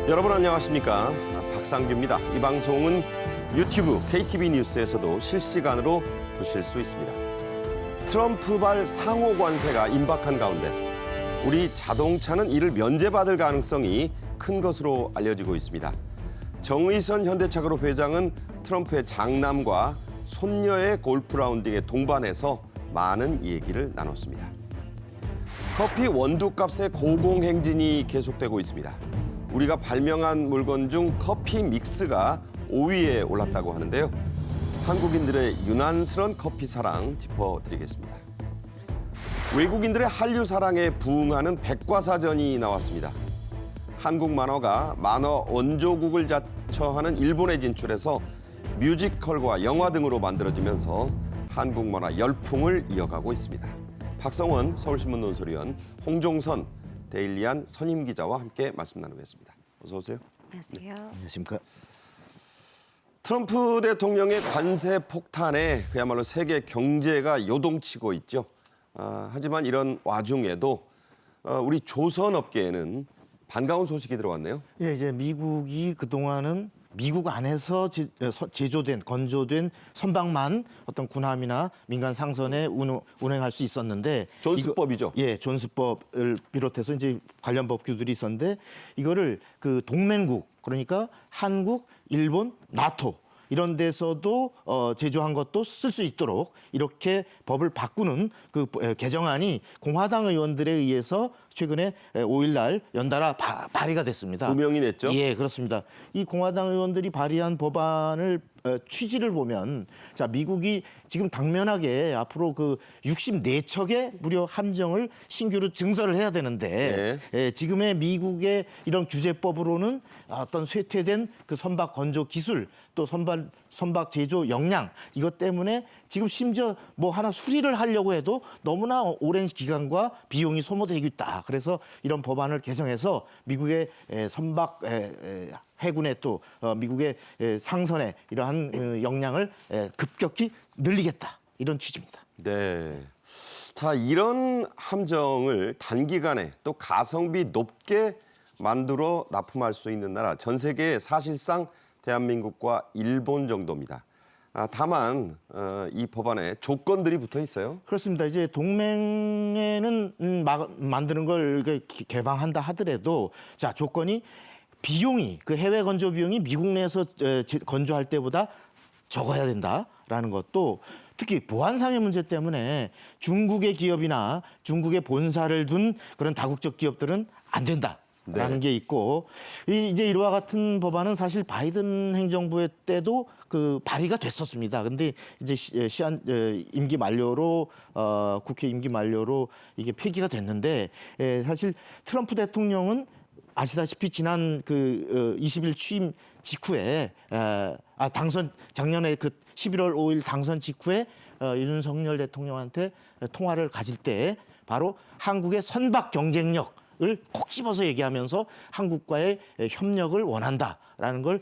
여러분 안녕하십니까? 박상규입니다. 이 방송은 유튜브 KTV 뉴스에서도 실시간으로 보실 수 있습니다. 트럼프발 상호 관세가 임박한 가운데 우리 자동차는 이를 면제받을 가능성이 큰 것으로 알려지고 있습니다. 정의선 현대차그룹 회장은 트럼프의 장남과 손녀의 골프 라운딩에 동반해서 많은 얘기를 나눴습니다. 커피 원두값의 고공행진이 계속되고 있습니다. 우리가 발명한 물건 중 커피 믹스가 5위에 올랐다고 하는데요. 한국인들의 유난스런 커피 사랑 짚어드리겠습니다. 외국인들의 한류 사랑에 부응하는 백과사전이 나왔습니다. 한국 만화가 만화 원조국을 자처하는 일본에 진출해서 뮤지컬과 영화 등으로 만들어지면서 한국 만화 열풍을 이어가고 있습니다. 박성원 서울신문 논설위원, 홍종선 데일리안 선임 기자와 함께 말씀 나누겠습니다. 어서 오세요. 안녕하세요. 안녕하십니까. 트럼프 대통령의 관세 폭탄에 그야말로 세계 경제가 요동치고 있죠. 하지만 이런 와중에도 우리 조선업계에는 반가운 소식이 들어왔네요. 예, 이제 미국이 그동안은 미국 안에서 제조된, 건조된 선박만 어떤 군함이나 민간 상선에 운행할 수 있었는데 존스법이죠. 예, 존스법을 비롯해서 이제 관련 법규들이 있었는데 이거를 그 동맹국, 그러니까 한국, 일본, 나토 이런 데서도 제조한 것도 쓸 수 있도록 이렇게 법을 바꾸는 그 개정안이 공화당 의원들에 의해서 최근에 5일 날 연달아 발의가 됐습니다. 구명이 냈죠? 예, 그렇습니다. 이 공화당 의원들이 발의한 법안을 취지를 보면, 자, 미국이 지금 당면하게 앞으로 그 64척의 무려 함정을 신규로 증설을 해야 되는데, 지금의 미국의 이런 규제법으로는 어떤 쇠퇴된 그 선박 건조 기술, 또 선박 제조 역량, 이것 때문에 지금 심지어 뭐 하나 수리를 하려고 해도 너무나 오랜 기간과 비용이 소모되고 있다. 그래서 이런 법안을 개정해서 미국의 선박 해군의 또 미국의 상선의 이러한 역량을 급격히 늘리겠다. 이런 취지입니다. 네. 자, 이런 함정을 단기간에 또 가성비 높게 만들어 납품할 수 있는 나라, 전 세계에 사실상 대한민국과 일본 정도입니다. 다만 이 법안에 조건들이 붙어 있어요. 그렇습니다. 이제 동맹에는 만드는 걸 개방한다 하더라도, 자, 조건이 비용이, 그 해외 건조 비용이 미국 내에서 건조할 때보다 적어야 된다라는 것도, 특히 보안상의 문제 때문에 중국의 기업이나 중국의 본사를 둔 그런 다국적 기업들은 안 된다라는 게 있고, 이제 이와 같은 법안은 사실 바이든 행정부의 때도 그 발의가 됐었습니다. 근데 이제 임기 만료로 국회 임기 만료로 이게 폐기가 됐는데, 사실 트럼프 대통령은 아시다시피 지난 그 20일 취임 직후에 작년에 그 11월 5일 당선 직후에 윤석열 대통령한테 통화를 가질 때 바로 한국의 선박 경쟁력을 콕 집어서 얘기하면서 한국과의 협력을 원한다라는 걸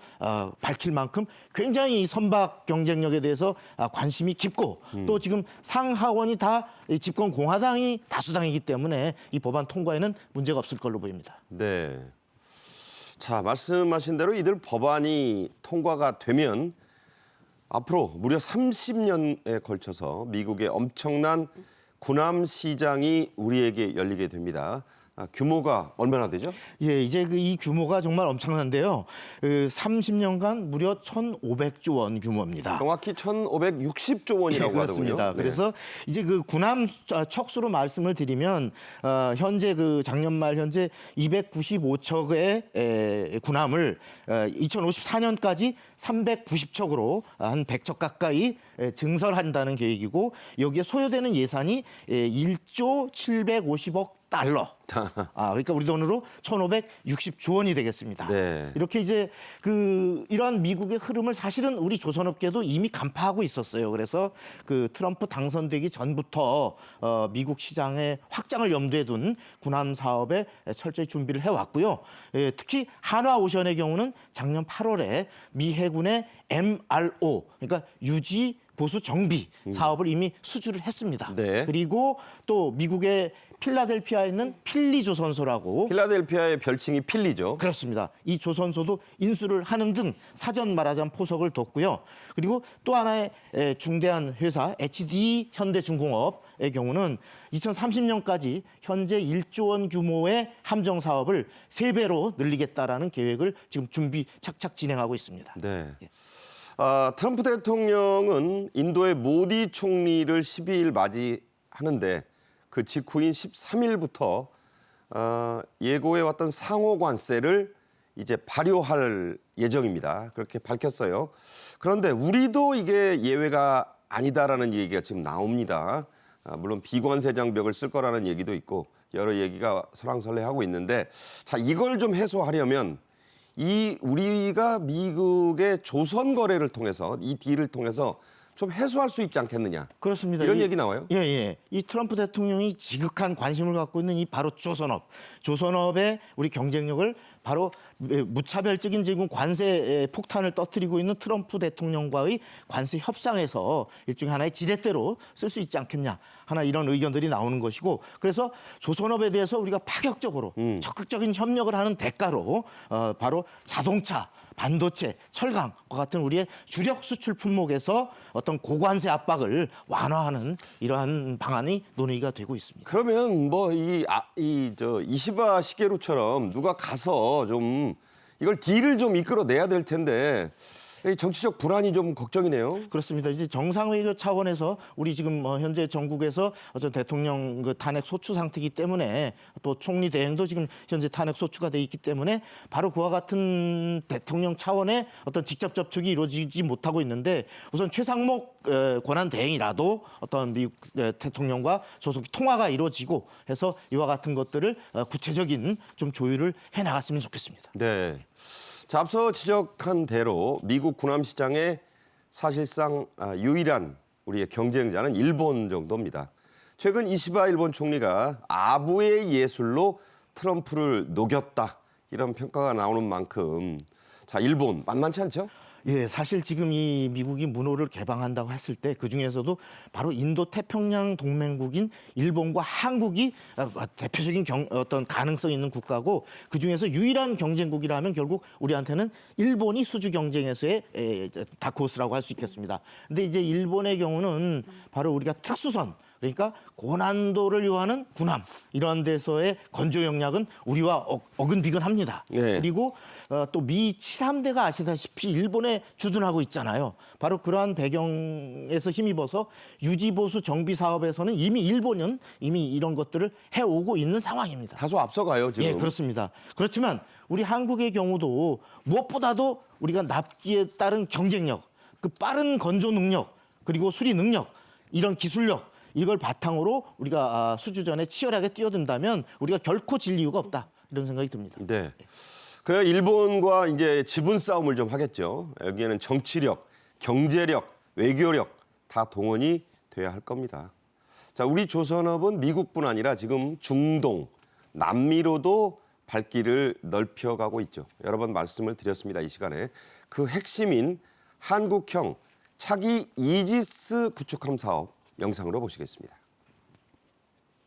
밝힐 만큼 굉장히 이 선박 경쟁력에 대해서 관심이 깊고, 또 지금 상하원이 다 집권 공화당이 다수당이기 때문에 이 법안 통과에는 문제가 없을 걸로 보입니다. 네. 자, 말씀하신 대로 이들 법안이 통과가 되면 앞으로 무려 30년에 걸쳐서 미국의 엄청난 군함 시장이 우리에게 열리게 됩니다. 규모가 얼마나 되죠? 예, 이제 이 규모가 정말 엄청난데요. 30년간 무려 1,500조 원 규모입니다. 정확히 1,560조 원이라고 그렇습니다. 하더군요. 그래서 이제 그 군함 척수로 말씀을 드리면 현재 그 작년 말 현재 295척의 군함을 2054년까지 390척으로 한 100척 가까이 증설한다는 계획이고, 여기에 소요되는 예산이 1조 750억 달러. 그러니까 우리 돈으로 1,560조 원이 되겠습니다. 네. 이렇게 이제 이러한 미국의 흐름을 사실은 우리 조선업계도 이미 간파하고 있었어요. 그래서 그 트럼프 당선되기 전부터 미국 시장의 확장을 염두에 둔 군함 사업에 철저히 준비를 해왔고요. 특히 한화오션의 경우는 작년 8월에 미 해군의 MRO, 그러니까 유지 보수 정비 사업을 이미 수주를 했습니다. 네. 그리고 또 미국의 필라델피아에 있는 필리 조선소라고 필라델피아의 별칭이 필리죠. 그렇습니다. 이 조선소도 인수를 하는 등 사전 말하자면 포석을 뒀고요. 그리고 또 하나의 중대한 회사 HD 현대중공업의 경우는 2030년까지 현재 1조 원 규모의 함정 사업을 3배로 늘리겠다라는 계획을 지금 준비 착착 진행하고 있습니다. 네. 트럼프 대통령은 인도의 모디 총리를 12일 맞이하는데 그 직후인 13일부터 예고해왔던 상호 관세를 이제 발효할 예정입니다. 그렇게 밝혔어요. 그런데 우리도 이게 예외가 아니다라는 얘기가 지금 나옵니다. 물론 비관세 장벽을 쓸 거라는 얘기도 있고 여러 얘기가 설왕설래하고 있는데 자 이걸 좀 해소하려면 우리가 미국의 조선 거래를 통해서 이 딜을 통해서 좀 해소할 수 있지 않겠느냐. 그렇습니다. 이런 얘기 나와요? 예, 예. 이 트럼프 대통령이 지극한 관심을 갖고 있는 이 바로 조선업의 우리 경쟁력을 바로 무차별적인 지금 관세 폭탄을 터뜨리고 있는 트럼프 대통령과의 관세 협상에서 일종의 하나의 지렛대로 쓸 수 있지 않겠냐 하나 이런 의견들이 나오는 것이고 그래서 조선업에 대해서 우리가 파격적으로 적극적인 협력을 하는 대가로 바로 자동차 반도체, 철강과 같은 우리의 주력 수출 품목에서 어떤 고관세 압박을 완화하는 이러한 방안이 논의가 되고 있습니다. 그러면 뭐 이시바 시게루처럼 누가 가서 좀 이걸 딜을 좀 이끌어내야 될 텐데 이 정치적 불안이 좀 걱정이네요. 그렇습니다. 이제 정상회의 차원에서 우리 지금 현재 전국에서 어떤 대통령 그 탄핵 소추 상태이기 때문에 또 총리 대행도 지금 현재 탄핵 소추가 돼 있기 때문에 바로 그와 같은 대통령 차원의 어떤 직접 접촉이 이루어지지 못하고 있는데 우선 최상목 권한 대행이라도 어떤 미국 대통령과 조속히 통화가 이루어지고 해서 이와 같은 것들을 구체적인 좀 조율을 해 나갔으면 좋겠습니다. 네. 자, 앞서 지적한 대로 미국 군함 시장에 사실상 유일한 우리의 경쟁자는 일본 정도입니다. 최근 이시바 일본 총리가 아부의 예술로 트럼프를 녹였다 이런 평가가 나오는 만큼 자 일본 만만치 않죠? 예, 사실 지금 이 미국이 문호를 개방한다고 했을 때 그중에서도 바로 인도 태평양 동맹국인 일본과 한국이 대표적인 어떤 가능성 있는 국가고 그중에서 유일한 경쟁국이라면 결국 우리한테는 일본이 수주 경쟁에서의 다크호스라고 할 수 있겠습니다. 근데 이제 일본의 경우는 바로 우리가 특수선 그러니까 고난도를 요하는 군함 이러한 데서의 건조 역량은 우리와 어근비근합니다. 네. 그리고 또 미 7함대가 아시다시피 일본에 주둔하고 있잖아요. 바로 그러한 배경에서 힘입어서 유지보수 정비 사업에서는 이미 일본은 이미 이런 것들을 해오고 있는 상황입니다. 다소 앞서가요 지금. 예, 그렇습니다. 그렇지만 우리 한국의 경우도 무엇보다도 우리가 납기에 따른 경쟁력, 그 빠른 건조 능력, 그리고 수리 능력, 이런 기술력 이걸 바탕으로 우리가 수주전에 치열하게 뛰어든다면 우리가 결코 질 이유가 없다 이런 생각이 듭니다. 네. 그래 일본과 이제 지분 싸움을 좀 하겠죠. 여기에는 정치력, 경제력, 외교력 다 동원이 돼야 할 겁니다. 자, 우리 조선업은 미국뿐 아니라 지금 중동, 남미로도 발길을 넓혀가고 있죠. 여러 번 말씀을 드렸습니다. 이 시간에 그 핵심인 한국형 차기 이지스 구축함 사업 영상으로 보시겠습니다.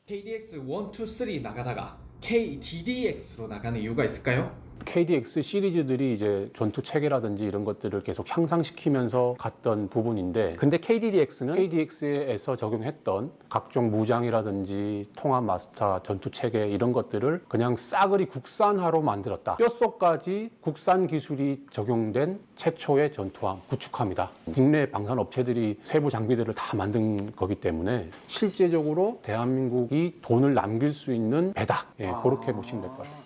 KDX 1, 2, 3 나가다가 KDDX로 나가는 이유가 있을까요? KDX 시리즈들이 이제 전투 체계라든지 이런 것들을 계속 향상시키면서 갔던 부분인데 근데 KDDX는 KDX에서 적용했던 각종 무장이라든지 통합 마스터, 전투 체계 이런 것들을 그냥 싸그리 국산화로 만들었다. 뼛속까지 국산 기술이 적용된 최초의 전투함, 구축함이다. 국내 방산 업체들이 세부 장비들을 다 만든 거기 때문에 실제적으로 대한민국이 돈을 남길 수 있는 배다. 예, 그렇게 보시면 될 것 같아요.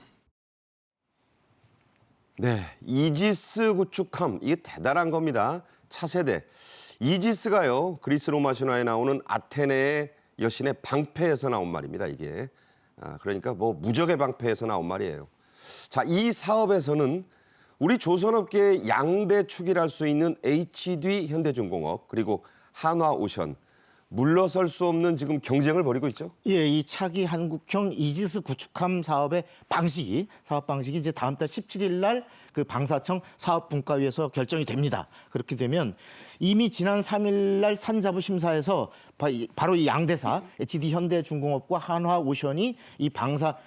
네, 이지스 구축함 이게 대단한 겁니다. 차세대 이지스가요 그리스 로마 신화에 나오는 아테네의 여신의 방패에서 나온 말입니다. 이게 그러니까 뭐 무적의 방패에서 나온 말이에요. 자, 이 사업에서는 우리 조선업계의 양대 축이랄 수 있는 HD 현대중공업 그리고 한화오션 물러설 수 없는 지금 경쟁을 벌이고 있죠. 예, 이 차기 한국형 이지스 구축함 사업 방식이 이제 다음 달 17일 날 그 방사청 사업분과위에서 결정이 됩니다. 그렇게 되면 이미 지난 3일 날 산자부 심사에서 바로 이 양대사 HD 현대중공업과 한화오션이 이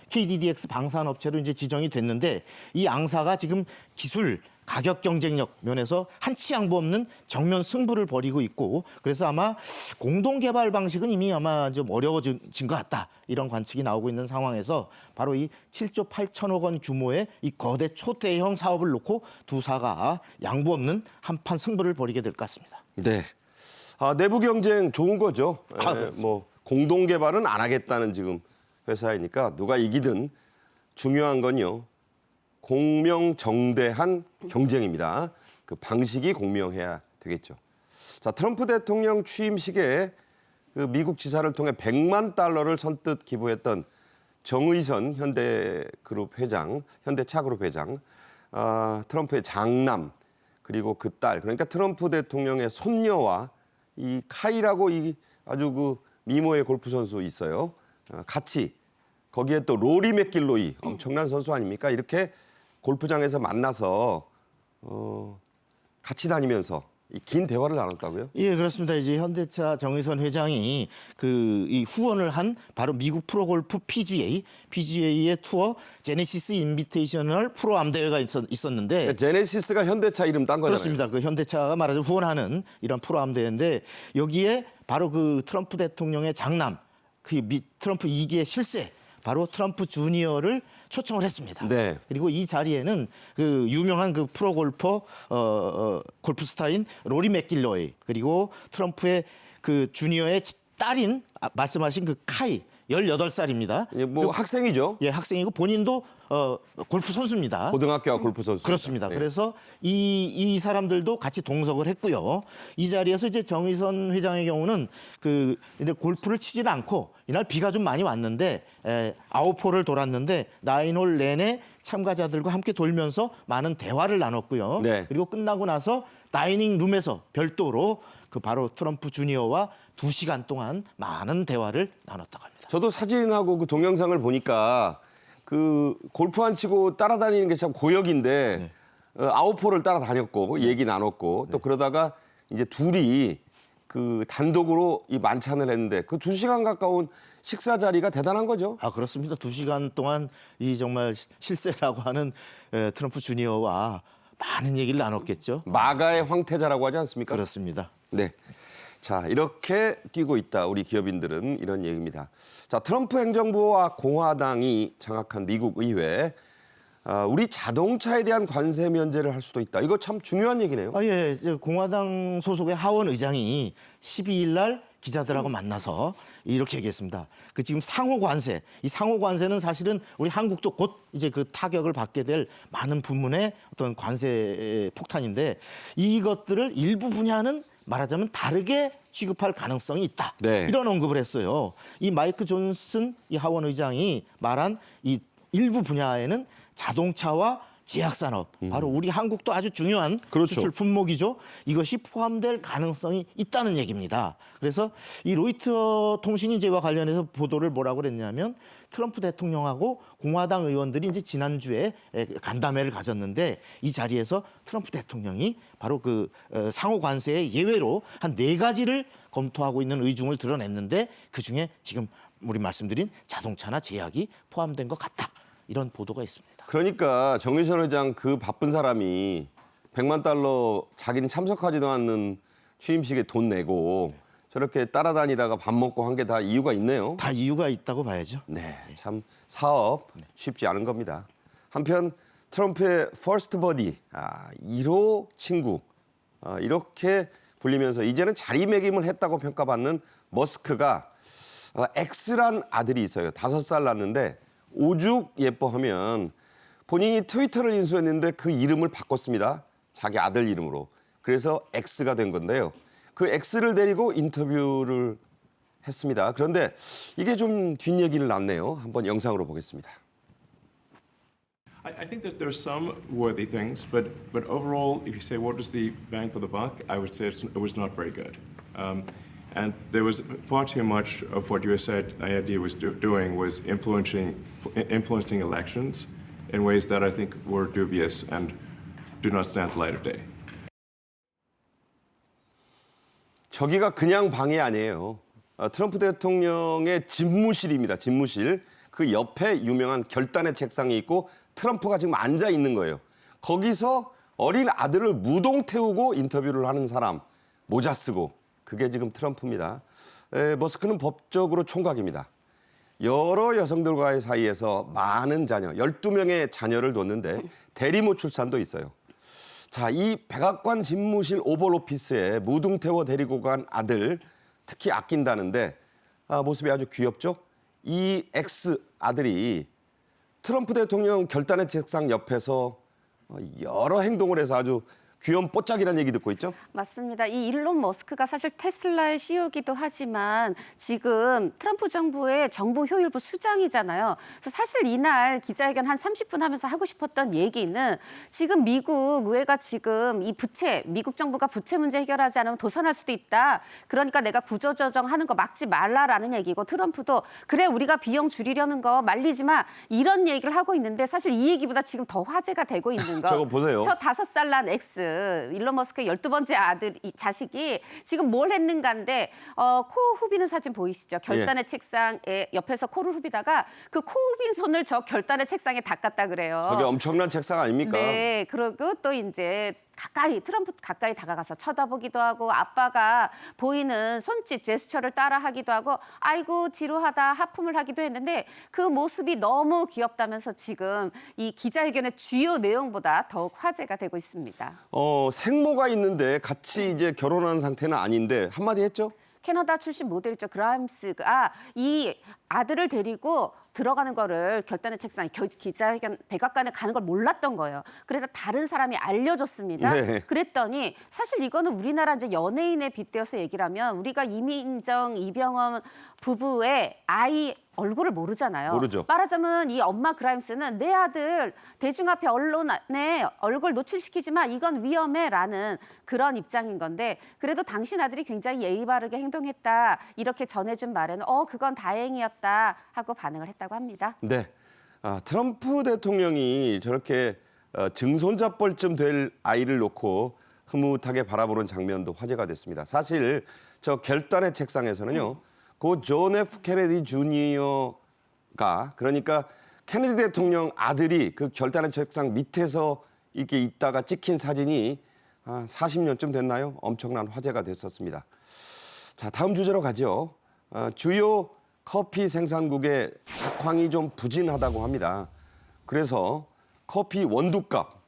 KDDX 방산업체로 이제 지정이 됐는데 이 양사가 지금 기술 가격 경쟁력 면에서 한치 양보 없는 정면 승부를 벌이고 있고 그래서 아마 공동 개발 방식은 이미 아마 좀 어려워진 것 같다 이런 관측이 나오고 있는 상황에서 바로 이 7조 8천억 원 규모의 이 거대 초대형 사업을 놓고 두 사가 양보 없는 한판 승부를 벌이게 될 것 같습니다. 네. 내부 경쟁 좋은 거죠. 그렇습니다. 뭐 공동 개발은 안 하겠다는 지금 회사이니까 누가 이기든 중요한 건요. 공명정대한 경쟁입니다. 그 방식이 공명해야 되겠죠. 자, 트럼프 대통령 취임식에 그 미국 지사를 통해 100만 달러를 선뜻 기부했던 정의선 현대차그룹 회장, 트럼프의 장남 그리고 그 딸, 그러니까 트럼프 대통령의 손녀와 이 카이라고 이 아주 그 미모의 골프 선수 있어요. 같이 거기에 또 로리 맥길로이 엄청난 선수 아닙니까? 이렇게 골프장에서 만나서 같이 다니면서 긴 대화를 나눴다고요? 예, 그렇습니다. 이제 현대차 정의선 회장이 이 후원을 한 바로 미국 프로골프 PGA의 투어 제네시스 인비테이셔널 프로암 대회가 있었는데 제네시스가 현대차 이름 딴 거잖아요. 그렇습니다. 그 현대차가 말하자면 후원하는 이런 프로암 대회인데 여기에 바로 그 트럼프 대통령의 장남, 트럼프 2기의 실세, 바로 트럼프 주니어를 초청을 했습니다. 네. 그리고 이 자리에는 그 유명한 그 프로 골퍼 골프 스타인 로리 맥길로이 그리고 트럼프의 그 주니어의 딸인 말씀하신 그 카이 18살입니다. 뭐 학생이죠. 예, 학생이고 본인도 골프 선수입니다. 고등학교와 골프 선수. 그렇습니다. 네. 그래서 이 사람들도 같이 동석을 했고요. 이 자리에서 이제 정의선 회장의 경우는 이제 골프를 치지는 않고 이날 비가 좀 많이 왔는데 9홀을 돌았는데 9홀 내내 참가자들과 함께 돌면서 많은 대화를 나눴고요. 네. 그리고 끝나고 나서 다이닝 룸에서 별도로 바로 트럼프 주니어와 2시간 동안 많은 대화를 나눴다고 합니다. 저도 사진하고 그 동영상을 보니까 그 골프 안 치고 따라다니는 게 참 고역인데 네. 9홀을 따라다녔고 얘기 나눴고 또 그러다가 이제 둘이 그 단독으로 이 만찬을 했는데 그 2시간 가까운 식사 자리가 대단한 거죠. 그렇습니다. 2시간 동안 이 정말 실세라고 하는 트럼프 주니어와 많은 얘기를 나눴겠죠. 마가의 황태자라고 하지 않습니까? 그렇습니다. 네. 자, 이렇게 뛰고 있다. 우리 기업인들은 이런 얘기입니다. 자, 트럼프 행정부와 공화당이 장악한 미국 의회. 우리 자동차에 대한 관세 면제를 할 수도 있다. 이거 참 중요한 얘기네요. 예. 공화당 소속의 하원 의장이 12일 날 기자들하고 만나서 이렇게 얘기했습니다. 지금 상호 관세, 이 상호 관세는 사실은 우리 한국도 곧 이제 그 타격을 받게 될 많은 부문의 어떤 관세 폭탄인데 이것들을 일부 분야는 말하자면 다르게 취급할 가능성이 있다. 네. 이런 언급을 했어요. 이 마이크 존슨 이 하원 의장이 말한 이 일부 분야에는 자동차와 제약산업, 바로 우리 한국도 아주 중요한 그렇죠. 수출 품목이죠. 이것이 포함될 가능성이 있다는 얘기입니다. 그래서 이 로이터 통신이 이제와 관련해서 보도를 뭐라고 그랬냐면 트럼프 대통령하고 공화당 의원들이 이제 지난주에 간담회를 가졌는데 이 자리에서 트럼프 대통령이 바로 상호 관세의 예외로 한 4가지를 검토하고 있는 의중을 드러냈는데 그중에 지금 우리 말씀드린 자동차나 제약이 포함된 것 같다. 이런 보도가 있습니다. 그러니까 정의선 회장 그 바쁜 사람이 100만 달러 자기는 참석하지도 않는 취임식에 돈 내고 저렇게 따라다니다가 밥 먹고 한 게 다 이유가 있네요. 다 이유가 있다고 봐야죠. 네, 참 사업 쉽지 않은 겁니다. 한편 트럼프의 퍼스트 버디, 1호 친구 이렇게 불리면서 이제는 자리매김을 했다고 평가받는 머스크가 엑스란 아들이 있어요. 5살 낳았는데 오죽 예뻐하면 본인이 트위터를 인수했는데 그 이름을 바꿨습니다. 자기 아들 이름으로. 그래서 X가 된 건데요. 그 X를 데리고 인터뷰를 했습니다. 그런데 이게 좀 뒷얘기를 낳네요. 한번 영상으로 보겠습니다. I think that there's some worthy things, but overall, if you say what is the bang for the buck, I would say it was not very good. And there was far too much of what USAID was doing was influencing elections in ways that I think were dubious and do not stand the light of day. 저기가 그냥 방이 아니에요. 트럼프 대통령의 집무실입니다. 집무실. 그 옆에 유명한 결단의 책상이 있고 트럼프가 지금 앉아 있는 거예요. 거기서 어린 아들을 무동 태우고 인터뷰를 하는 사람, 모자 쓰고. 그게 지금 트럼프입니다. 머스크는 법적으로 총각입니다. 여러 여성들과의 사이에서 많은 자녀, 12명의 자녀를 뒀는데 대리모 출산도 있어요. 자, 이 백악관 집무실 오벌 오피스에 무등 태워 데리고 간 아들 특히 아낀다는데 모습이 아주 귀엽죠? 이 엑스 아들이 트럼프 대통령 결단의 책상 옆에서 여러 행동을 해서 아주 귀여운 뽀짝이라는 얘기 듣고 있죠? 맞습니다. 이 일론 머스크가 사실 테슬라의 CEO이기도 하지만 지금 트럼프 정부의 정보 효율부 수장이잖아요. 그래서 사실 이날 기자회견 한 30분 하면서 하고 싶었던 얘기는 지금 미국 의회가 지금 이 부채, 미국 정부가 부채 문제 해결하지 않으면 도산할 수도 있다. 그러니까 내가 구조조정하는 거 막지 말라라는 얘기고 트럼프도 그래 우리가 비용 줄이려는 거 말리지 마. 이런 얘기를 하고 있는데 사실 이 얘기보다 지금 더 화제가 되고 있는 거. 저거 보세요. 저 5살 난 엑스. 일론 머스크의 12번째 아들 자식이 지금 뭘 했는가인데 코 후비는 사진 보이시죠? 결단의 책상에 옆에서 코를 후비다가 그 코 후빈 손을 저 결단의 책상에 닦았다 그래요. 저게 엄청난 책상 아닙니까? 네, 그리고 또 이제 트럼프 가까이 다가가서 쳐다보기도 하고 아빠가 보이는 손짓 제스처를 따라하기도 하고 아이고 지루하다 하품을 하기도 했는데 그 모습이 너무 귀엽다면서 지금 이 기자회견의 주요 내용보다 더욱 화제가 되고 있습니다. 생모가 있는데 같이 이제 결혼한 상태는 아닌데 한마디 했죠? 캐나다 출신 모델이죠. 그라임스가 이 아들을 데리고 들어가는 거를 결단의 책상, 기자회견 백악관에 가는 걸 몰랐던 거예요. 그래서 다른 사람이 알려줬습니다. 네. 그랬더니 사실 이거는 우리나라 이제 연예인에 빗대어서 얘기를 하면 우리가 이민정, 이병헌 부부의 아이 얼굴을 모르잖아요. 모르죠. 말하자면 이 엄마 그라임스는 내 아들 대중 앞에 언론에 얼굴 노출시키지 마. 이건 위험해라는 그런 입장인 건데 그래도 당신 아들이 굉장히 예의 바르게 행동했다. 이렇게 전해준 말에는 그건 다행이었다 하고 반응을 했다고 합니다. 네. 트럼프 대통령이 저렇게 증손자뻘쯤 될 아이를 놓고 흐뭇하게 바라보는 장면도 화제가 됐습니다. 사실 저 결단의 책상에서는요. 고 존 F 케네디 주니어가 그러니까 케네디 대통령 아들이 그 결단의 책상 밑에서 이렇게 있다가 찍힌 사진이 40년쯤 됐나요? 엄청난 화제가 됐었습니다. 자, 다음 주제로 가죠. 주요 커피 생산국의 작황이 좀 부진하다고 합니다. 그래서 커피 원두값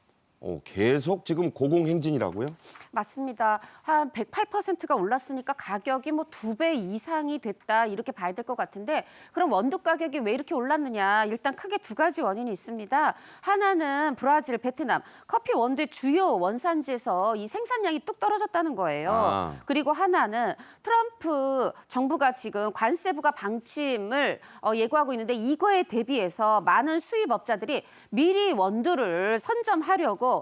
계속 지금 고공행진이라고요? 맞습니다. 한 108%가 올랐으니까 가격이 뭐 2배 이상이 됐다 이렇게 봐야 될 것 같은데 그럼 원두 가격이 왜 이렇게 올랐느냐? 일단 크게 두 가지 원인이 있습니다. 하나는 브라질, 베트남 커피 원두의 주요 원산지에서 이 생산량이 뚝 떨어졌다는 거예요. 그리고 하나는 트럼프 정부가 지금 관세부가 방침을 예고하고 있는데 이거에 대비해서 많은 수입업자들이 미리 원두를 선점하려고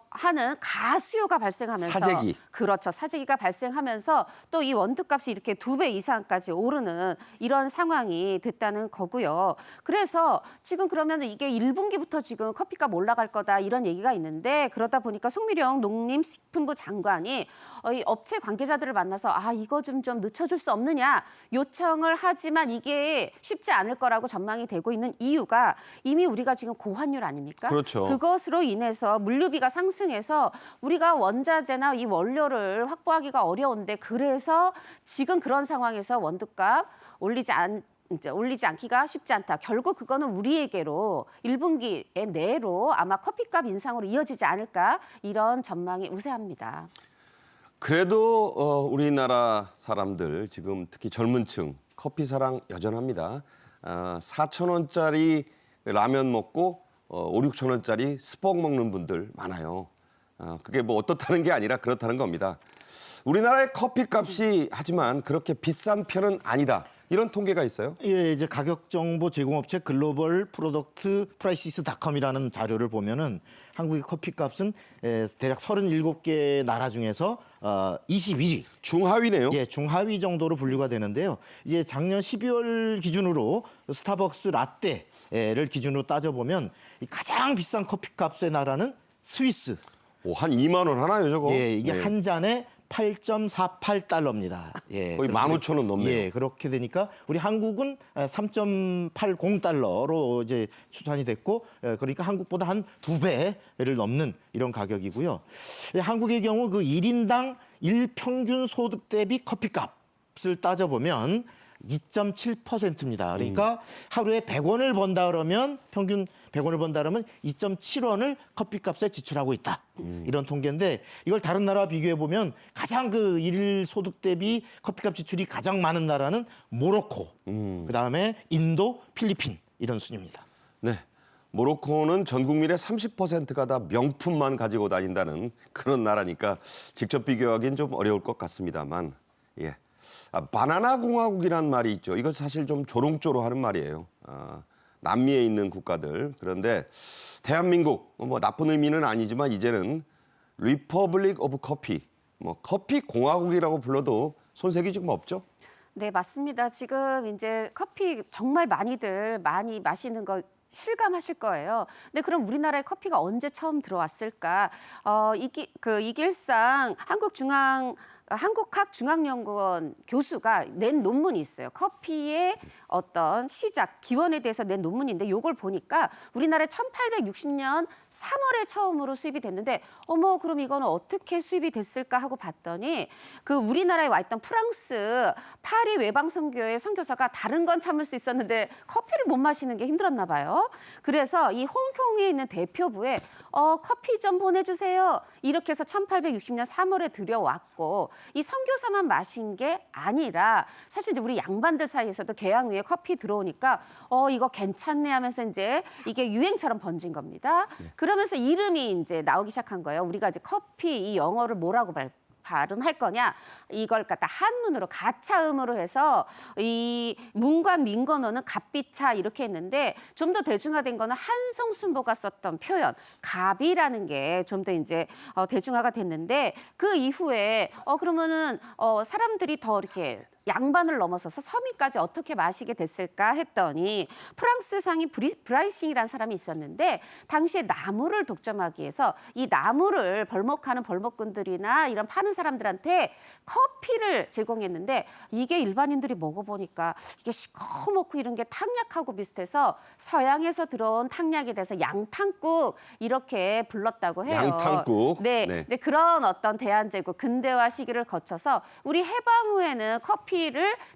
하는 가수요가 발생하면서 사재기. 그렇죠. 사재기가 발생하면서 또 이 원두값이 이렇게 2배 이상까지 오르는 이런 상황이 됐다는 거고요. 그래서 지금 그러면 이게 1분기부터 지금 커피값 올라갈 거다 이런 얘기가 있는데 그러다 보니까 송미령 농림식품부 장관이 이 업체 관계자들을 만나서 이거 좀 늦춰줄 수 없느냐 요청을 하지만 이게 쉽지 않을 거라고 전망이 되고 있는 이유가 이미 우리가 지금 고환율 아닙니까? 그렇죠. 그것으로 인해서 물류비가 상승해서 우리가 원자재나 이 원료를 확보하기가 어려운데 그래서 지금 그런 상황에서 원두값 올리지 않기가 쉽지 않다. 결국 그거는 우리에게로 1분기 내로 아마 커피값 인상으로 이어지지 않을까 이런 전망이 우세합니다. 그래도 우리나라 사람들 지금 특히 젊은 층 커피 사랑 여전합니다. 4,000원짜리 라면 먹고 5, 6,000원짜리 스벅 먹는 분들 많아요. 그게 뭐 어떻다는 게 아니라 그렇다는 겁니다. 우리나라의 커피값이 하지만 그렇게 비싼 편은 아니다. 이런 통계가 있어요? 예, 이제 가격 정보 제공업체 글로벌 프로덕트 프라이시스닷컴이라는 자료를 보면은 한국의 커피값은 대략 37개 나라 중에서 21위. 중하위네요. 예, 중하위 정도로 분류가 되는데요. 이제 작년 12월 기준으로 스타벅스 라떼를 기준으로 따져보면 이 가장 비싼 커피값의 나라는 스위스. 오, 한 2만 원 하나요, 저거? 예, 이게 네. 한 잔에 8.48달러입니다. 예, 거의 15,000원 넘네요. 예, 그렇게 되니까 우리 한국은 3.80달러로 이제 추산이 됐고, 그러니까 한국보다 한 2배를 넘는 이런 가격이고요. 한국의 경우 그 1인당 일평균 소득 대비 커피값을 따져보면 2.7%입니다. 그러니까 하루에 100원을 번다 그러면 평균 100원을 번다 그러면 2.7원을 커피값에 지출하고 있다. 이런 통계인데 이걸 다른 나라와 비교해 보면 가장 그 일일 소득 대비 커피값 지출이 가장 많은 나라는 모로코, 그다음에 인도, 필리핀 이런 순입니다. 네. 모로코는 전 국민의 30%가 다 명품만 가지고 다닌다는 그런 나라니까 직접 비교하기는 좀 어려울 것 같습니다만, 예. 바나나 공화국이라는 말이 있죠. 이거 사실 좀 조롱조롱하는 말이에요. 남미에 있는 국가들. 그런데 대한민국, 뭐 나쁜 의미는 아니지만 이제는 리퍼블릭 오브 커피, 뭐 커피 공화국이라고 불러도 손색이 지금 없죠. 네, 맞습니다. 지금 이제 커피 정말 많이들 많이 마시는 거 실감하실 거예요. 근데 그럼 우리나라에 커피가 언제 처음 들어왔을까? 이길상 한국학중앙연구원 교수가 낸 논문이 있어요. 커피의 어떤 시작, 기원에 대해서 낸 논문인데 이걸 보니까 우리나라에 1860년 3월에 처음으로 수입이 됐는데 어머 그럼 이거는 어떻게 수입이 됐을까 하고 봤더니 그 우리나라에 와 있던 프랑스 파리 외방선교의 선교사가 다른 건 참을 수 있었는데 커피를 못 마시는 게 힘들었나 봐요. 그래서 이 홍콩에 있는 대표부에 커피 좀 보내주세요. 이렇게 해서 1860년 3월에 들여왔고 이 선교사만 마신 게 아니라 사실 이제 우리 양반들 사이에서도 개항 위에 커피 들어오니까 이거 괜찮네 하면서 이제 이게 유행처럼 번진 겁니다. 그러면서 이름이 이제 나오기 시작한 거예요. 우리가 이제 커피 이 영어를 뭐라고 발음할 거냐 이걸 갖다 한문으로 가차음으로 해서 이 문관 민건어는 갓비차 이렇게 했는데 좀 더 대중화된 거는 한성순보가 썼던 표현 갑이라는 게 좀 더 이제 대중화가 됐는데 그 이후에 그러면은 사람들이 더 이렇게 양반을 넘어서서 서민까지 어떻게 마시게 됐을까 했더니 프랑스상이 브라이싱이라는 사람이 있었는데 당시에 나무를 독점하기 위해서 이 나무를 벌목하는 벌목꾼들이나 이런 파는 사람들한테 커피를 제공했는데 이게 일반인들이 먹어보니까 이게 시커멓고 이런 게 탕약하고 비슷해서 서양에서 들어온 탕약에 대해서 양탕국 이렇게 불렀다고 해요. 양탕국. 네, 네. 이제 그런 어떤 대한제국 근대화 시기를 거쳐서 우리 해방 후에는 커피를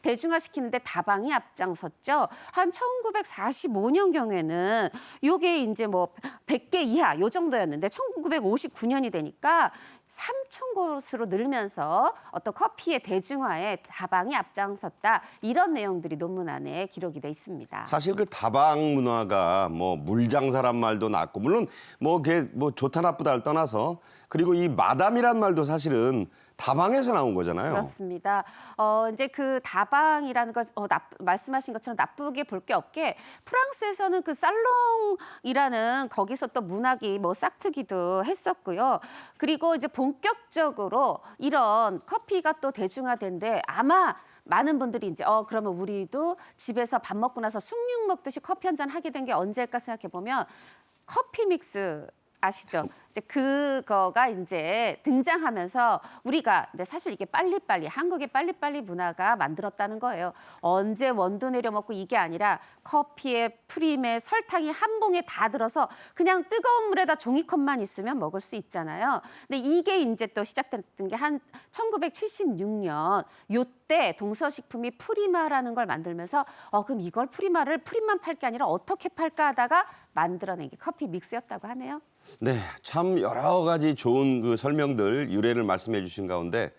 대중화시키는데 다방이 앞장섰죠. 한 1945년 경에는 요게 이제 뭐 100개 이하 요 정도였는데 1959년이 되니까 3천 곳으로 늘면서 어떤 커피의 대중화에 다방이 앞장섰다. 이런 내용들이 논문 안에 기록이 돼 있습니다. 사실 그 다방 문화가 뭐 물장사란 말도 났고 물론 뭐 그게 뭐 좋다 나쁘다를 떠나서 그리고 이 마담이란 말도 사실은 다방에서 나온 거잖아요. 그렇습니다. 이제 그 다방이라는 걸 말씀하신 것처럼 나쁘게 볼 게 없게 프랑스에서는 그 살롱이라는 거기서 또 문학이 뭐 싹트기도 했었고요. 그리고 이제 본격적으로 이런 커피가 또 대중화된데 아마 많은 분들이 이제 그러면 우리도 집에서 밥 먹고 나서 숭늉 먹듯이 커피 한 잔 하게 된 게 언제일까 생각해 보면 커피 믹스 아시죠? 이제 그거가 이제 등장하면서 우리가 근데 사실 이게 빨리빨리 한국의 빨리빨리 문화가 만들었다는 거예요. 언제 원두 내려 먹고 이게 아니라 커피에 프림에 설탕이 한 봉에 다 들어서 그냥 뜨거운 물에다 종이컵만 있으면 먹을 수 있잖아요. 근데 이게 이제 또 시작됐던 게 한 1976년 요때 동서식품이 프리마라는 걸 만들면서 그럼 이걸 프림만 팔 게 아니라 어떻게 팔까 하다가 만들어낸 게 커피 믹스였다고 하네요. 네, 참 여러 가지 좋은 그 설명들 유래를 말씀해 주신 가운데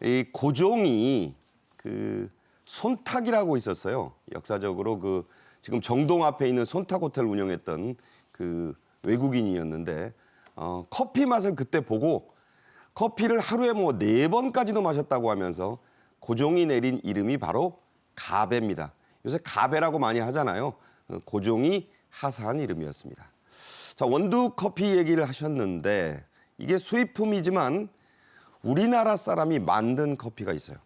이 고종이 그 손탁이라고 있었어요. 역사적으로 그 지금 정동 앞에 있는 손탁 호텔 운영했던 그 외국인이었는데 커피 맛을 그때 보고 커피를 하루에 뭐 4번까지도 마셨다고 하면서 고종이 내린 이름이 바로 가베입니다. 요새 가베라고 많이 하잖아요. 고종이 하사한 이름이었습니다. 자, 원두 커피 얘기를 하셨는데 이게 수입품이지만 우리나라 사람이 만든 커피가 있어요.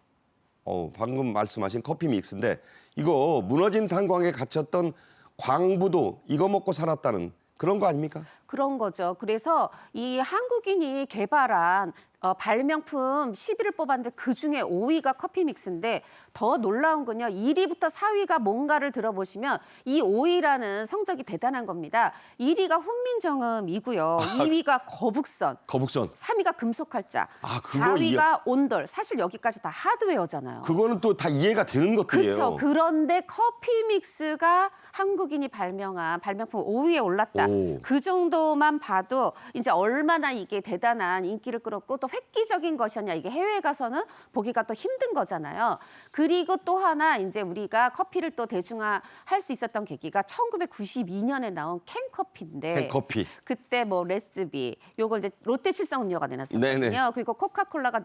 방금 말씀하신 커피 믹스인데 이거 무너진 탄광에 갇혔던 광부도 이거 먹고 살았다는 그런 거 아닙니까? 그런 거죠. 그래서 이 한국인이 개발한 발명품 10위를 뽑았는데 그중에 5위가 커피 믹스인데 더 놀라운 건요. 1위부터 4위가 뭔가를 들어보시면 이 5위라는 성적이 대단한 겁니다. 1위가 훈민정음이고요. 2위가 거북선, 거북선. 3위가 금속활자, 그거 4위가 온돌. 사실 여기까지 다 하드웨어잖아요. 그거는 또 다 이해가 되는 것들이에요. 그렇죠. 그런데 커피 믹스가 한국인이 발명한 발명품 5위에 올랐다. 오. 그 정도만 봐도 이제 얼마나 이게 대단한 인기를 끌었고 또 획기적인 것이었냐. 이게 해외에 가서는 보기가 또 힘든 거잖아요. 그리고 또 하나 이제 우리가 커피를 또 대중화할 수 있었던 계기가 1992년에 나온 캔커피인데 캔커피. 그때 뭐 레스비 요걸 이제 롯데칠성 음료가 내놨었거든요. 네네. 그리고 코카콜라가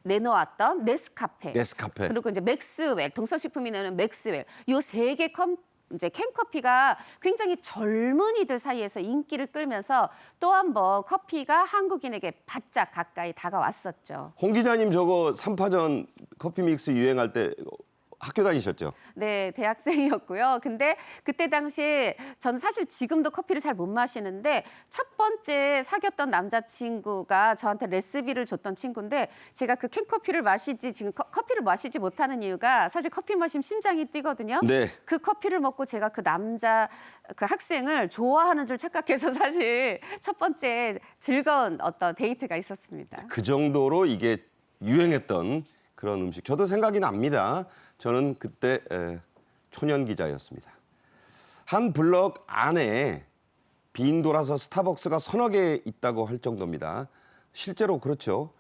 내놓았던 네스카페. 네스카페. 그리고 이제 맥스웰, 동서식품이 내는 맥스웰. 요 세 개 이제 캔커피가 굉장히 젊은이들 사이에서 인기를 끌면서 또 한 번 커피가 한국인에게 바짝 가까이 다가왔었죠. 홍 기자님 저거 3파전 커피 믹스 유행할 때 학교 다니셨죠? 네, 대학생이었고요. 근데 그때 당시에 저는 사실 지금도 커피를 잘 못 마시는데 첫 번째 사귀었던 남자친구가 저한테 레시피를 줬던 친구인데 제가 그 캔커피를 마시지 지금 커피를 마시지 못하는 이유가 사실 커피 마시면 심장이 뛰거든요. 네. 그 커피를 먹고 제가 그 학생을 좋아하는 줄 착각해서 사실 첫 번째 즐거운 어떤 데이트가 있었습니다. 그 정도로 이게 유행했던 그런 음식. 저도 생각이 납니다. 저는 그때 초년 기자였습니다. 한 블럭 안에 빙 돌아서 스타벅스가 서너 개 있다고 할 정도입니다. 실제로 그렇죠.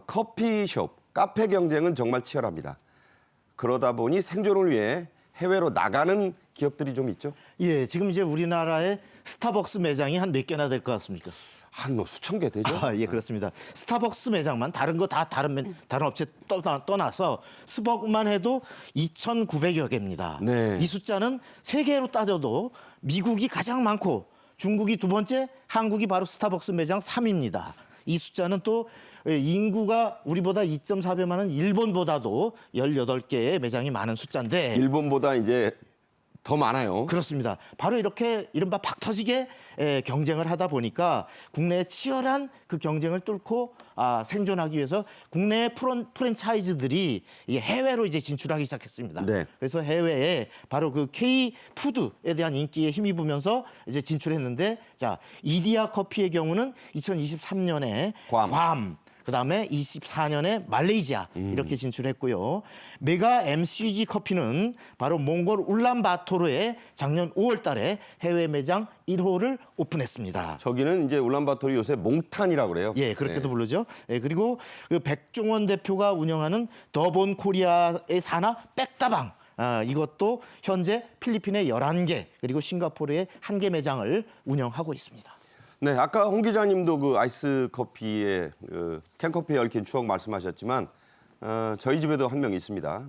커피숍, 카페 경쟁은 정말 치열합니다. 그러다 보니 생존을 위해 해외로 나가는 기업들이 좀 있죠. 예, 지금 이제 우리나라에 스타벅스 매장이 한 몇 개나 될 것 같습니까? 한 뭐 수천 개 되죠. 예, 그렇습니다. 스타벅스 매장만 다른 거 다 다른 업체 떠나서 스벅만 해도 2,900여 개입니다. 네. 이 숫자는 세계로 따져도 미국이 가장 많고 중국이 두 번째, 한국이 바로 스타벅스 매장 3위입니다. 이 숫자는 또 인구가 우리보다 2.4배 많은 일본보다도 18개의 매장이 많은 숫자인데 일본보다 이제 더 많아요. 그렇습니다. 바로 이렇게 이른바 박 터지게 경쟁을 하다 보니까 국내의 치열한 그 경쟁을 뚫고 생존하기 위해서 국내 프랜차이즈들이 해외로 이제 진출하기 시작했습니다. 네. 그래서 해외에 바로 그 K 푸드에 대한 인기에 힘입으면서 이제 진출했는데 자 이디야 커피의 경우는 2023년에 괌 그다음에 24년에 말레이시아 이렇게 진출했고요. 메가 MCG 커피는 바로 몽골 울란바토르에 작년 5월 달에 해외 매장 1호를 오픈했습니다. 저기는 이제 울란바토르 요새 몽탄이라고 그래요. 예, 그렇게도 부르죠. 예, 그리고 그 백종원 대표가 운영하는 더본 코리아의 산하 백다방 이것도 현재 필리핀에 11개 그리고 싱가포르에 1개 매장을 운영하고 있습니다. 네, 아까 홍 기자님도 그 아이스 커피에 캔커피에 얽힌 추억 말씀하셨지만 저희 집에도 한 명 있습니다.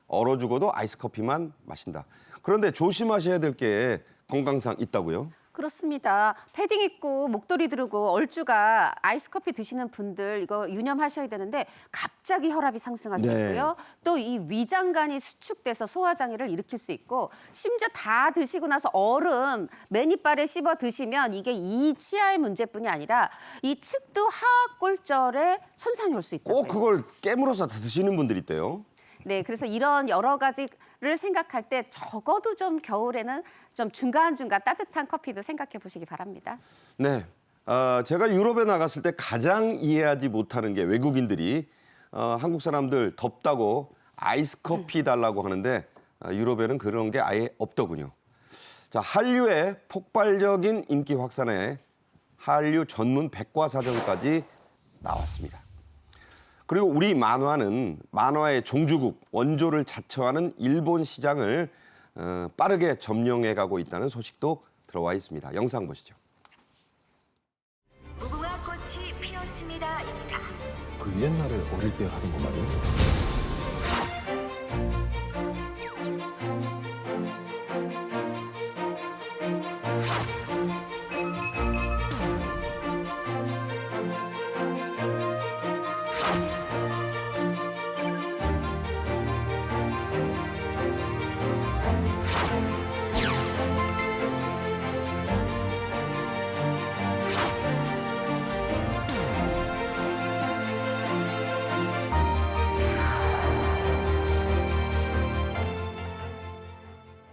얼어 죽어도 아이스 커피만 마신다. 그런데 조심하셔야 될 게 건강상 있다고요? 그렇습니다. 패딩 입고 목도리 두르고 얼주가 아이스 커피 드시는 분들 이거 유념하셔야 되는데 갑자기 혈압이 상승할 수 네. 있고요. 또 이 위장관이 수축돼서 소화장애를 일으킬 수 있고 심지어 다 드시고 나서 얼음 맨이빨에 씹어 드시면 이게 이 치아의 문제뿐이 아니라 이 측두 하악골절에 손상이 올 수 있다고요. 꼭 그걸 깨물어서 다 드시는 분들이 있대요. 네, 그래서 이런 여러 가지를 생각할 때 적어도 좀 겨울에는 좀 중간중간 따뜻한 커피도 생각해 보시기 바랍니다. 네, 제가 유럽에 나갔을 때 가장 이해하지 못하는 게 외국인들이 한국 사람들 덥다고 아이스 커피 달라고 하는데 유럽에는 그런 게 아예 없더군요. 자, 한류의 폭발적인 인기 확산에 한류 전문 백과사전까지 나왔습니다. 그리고 우리 만화는 만화의 종주국, 원조를 자처하는 일본 시장을 빠르게 점령해 가고 있다는 소식도 들어와 있습니다. 영상 보시죠. 무궁화 꽃이 피었습니다입니다. 그 옛날에 어릴 때 하던 거 말이에요?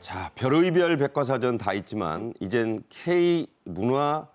자, 별의별 백과사전 다 있지만 이젠 K 문화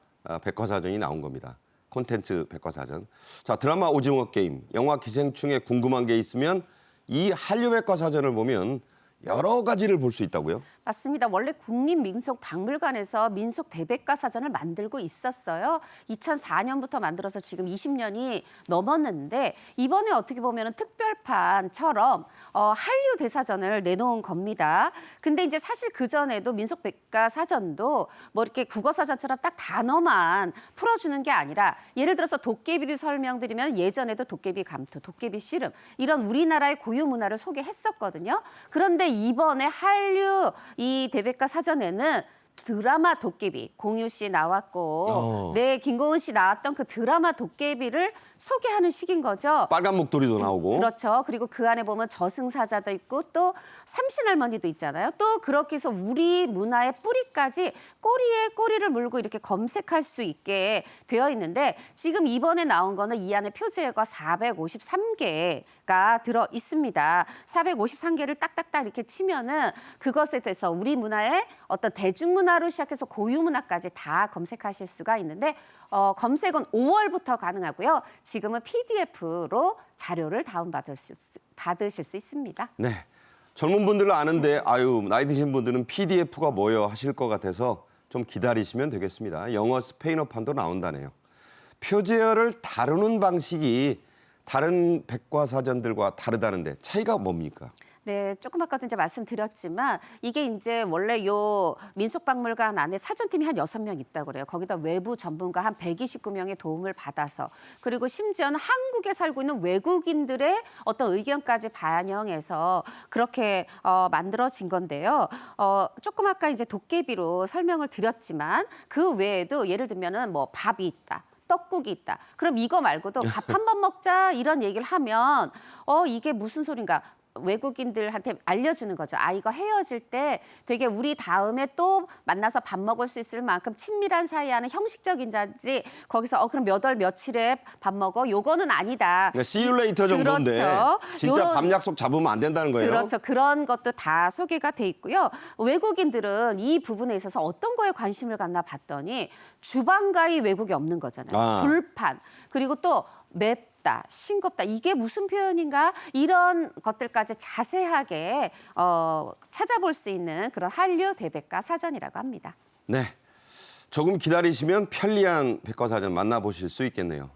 백과사전이 나온 겁니다. 콘텐츠 백과사전. 자, 드라마 오징어 게임, 영화 기생충에 궁금한 게 있으면 이 한류 백과사전을 보면 여러 가지를 볼 수 있다고요? 맞습니다. 원래 국립민속박물관에서 민속대백과사전을 만들고 있었어요. 2004년부터 만들어서 지금 20년이 넘었는데 이번에 어떻게 보면 특별판처럼 한류 대사전을 내놓은 겁니다. 근데 이제 사실 그전에도 민속백과사전도 뭐 이렇게 국어사전처럼 딱 단어만 풀어주는 게 아니라 예를 들어서 도깨비를 설명드리면 예전에도 도깨비 감투, 도깨비 씨름 이런 우리나라의 고유 문화를 소개했었거든요. 그런데 이번에 한류 이 대백과 사전에는 드라마 도깨비 공유 씨 나왔고 네 김고은 씨 나왔던 그 드라마 도깨비를 소개하는 식인 거죠. 빨간 목도리도 나오고. 그렇죠. 그리고 그 안에 보면 저승사자도 있고 또 삼신할머니도 있잖아요. 또 그렇게 해서 우리 문화의 뿌리까지 꼬리에 꼬리를 물고 이렇게 검색할 수 있게 되어 있는데 지금 이번에 나온 거는 이 안에 표제가 453개가 들어 있습니다. 453개를 딱딱딱 이렇게 치면은 그것에 대해서 우리 문화의 어떤 대중문화로 시작해서 고유문화까지 다 검색하실 수가 있는데 검색은 5월부터 가능하고요. 지금은 PDF로 자료를 다운받으실 수 있습니다. 네. 젊은 분들은 아는데 아유 나이 드신 분들은 PDF가 뭐요 하실 것 같아서 좀 기다리시면 되겠습니다. 영어 스페인어판도 나온다네요. 표제어를 다루는 방식이 다른 백과사전들과 다르다는데 차이가 뭡니까? 네, 조금 아까도 이제 말씀드렸지만 이게 이제 원래 요 민속박물관 안에 사전팀이 한 6명 있다고 그래요. 거기다 외부 전문가 한 129명의 도움을 받아서 그리고 심지어는 한국에 살고 있는 외국인들의 어떤 의견까지 반영해서 그렇게 만들어진 건데요. 조금 아까 이제 도깨비로 설명을 드렸지만 그 외에도 예를 들면은 뭐 밥이 있다. 떡국이 있다. 그럼 이거 말고도 밥 한 번 먹자 이런 얘기를 하면 이게 무슨 소린가? 외국인들한테 알려주는 거죠. 아, 이거 헤어질 때 되게 우리 다음에 또 만나서 밥 먹을 수 있을 만큼 친밀한 사이에 하는 형식적인 자지 거기서 그럼 몇 월 며칠에 밥 먹어? 요거는 아니다. 그러니까 see you later 정도인데 그렇죠. 진짜 밥 약속 잡으면 안 된다는 거예요. 그렇죠. 그런 것도 다 소개가 돼 있고요. 외국인들은 이 부분에 있어서 어떤 거에 관심을 갖나 봤더니 주방가의 외국이 없는 거잖아요. 불판 그리고 또 맵다, 싱겁다 이게 무슨 표현인가 이런 것들까지 자세하게 찾아볼 수 있는 그런 한류 대백과 사전이라고 합니다. 네. 조금 기다리시면 편리한 백과사전 만나보실 수 있겠네요.